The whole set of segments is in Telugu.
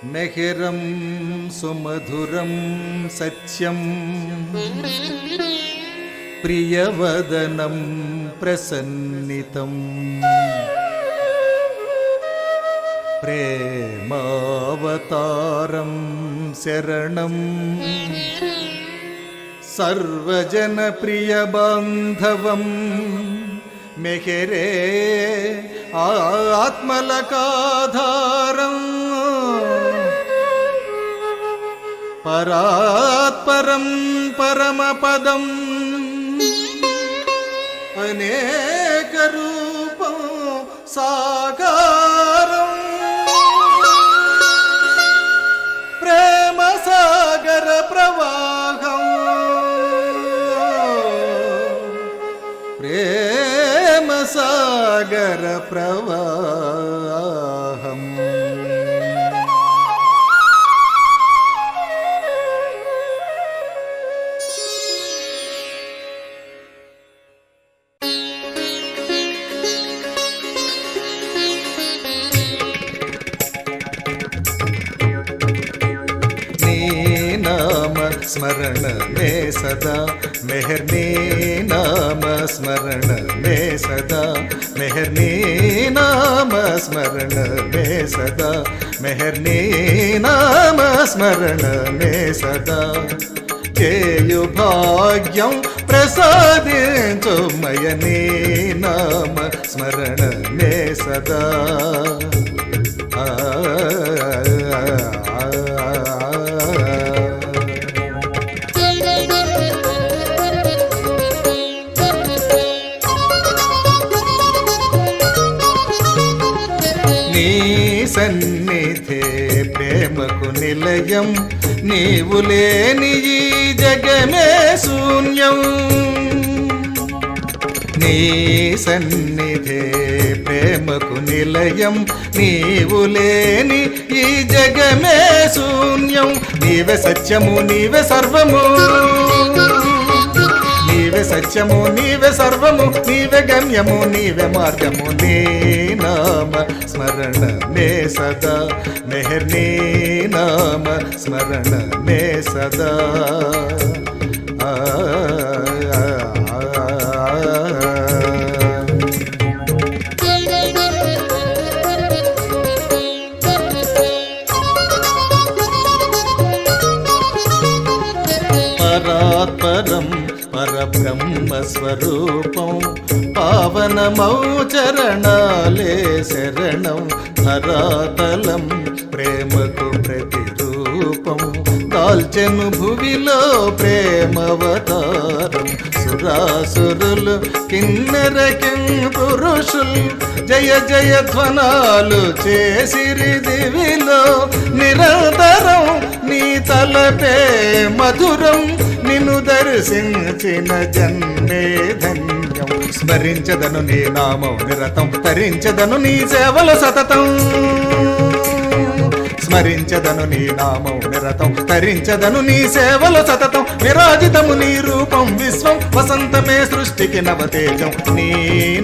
మెహిరం సుమధురం సత్యం ప్రియవదనం ప్రసన్నితం ప్రేమావతారం శరణం సర్వజన ప్రియబాంధవం మెహిరే ఆత్మలకాధారం పరాత్పరం పరమపదం అనేక రూపం సాకారం ప్రేమ సాగర ప్రవాహం ప్రేమ సాగర ప్రవాహం. స్మరణ మే సదా మెహర్నీ నామ స్మరణ మే సదా మెహర్నీ నామ స్మరణ మే సదా మెహర్నీ నామ స్మరణ మే సదా చేయు భాగ్యం ప్రసాదించు మయనీ నామ స్మరణ మే సదా నీ సన్నిధే ప్రేమకు నిలయం నీవు లేని ఈ జగమే శూన్యం. నీ సన్నిధే ప్రేమకు నిలయం నీవు లేని ఈ జగమే శూన్యం. నీవే సత్యము నీవే సర్వము నీవే సత్యము నీవే సర్వము నీవే గమ్యము నీవే మార్గము నీ నామ స్మరణ మే సదా మెహర్నీ నామ స్మరణ మే సదా పరాత్పరం పరబ్రహ్మ స్వరూపం పావనమౌ చరణాలే శరణం ధరాతలం ప్రేమకు ప్రతిరూపం దాల్చెను భువిలో ప్రేమవతారం సురాసురులు కిన్నెర పురుషులు జయ జయ ధ్వనాలు చేసిరి దివిలో నిరంతరం నీ తలపే మధురం నిన్ను దర్శించిన జన్మే ధన్యం. స్మరించదను నీ నామం నిరతం తరించదను నీ సేవల సతతం. స్మరించదను నీ నామం నిరతం తరించదను నీ సేవల సతతం. విరాజితము నీ రూపం విశ్వం వసంతమే సృష్టికి నవతేజం. నీ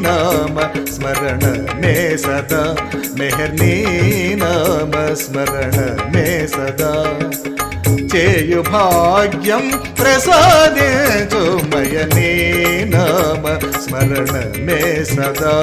నామ స్మరణ మే సదా మెహర్నీ నామ స్మరణ మే సదా చేయు భాగ్యం ప్రసాదించు మయనీ నామ స్మరణ మే సదా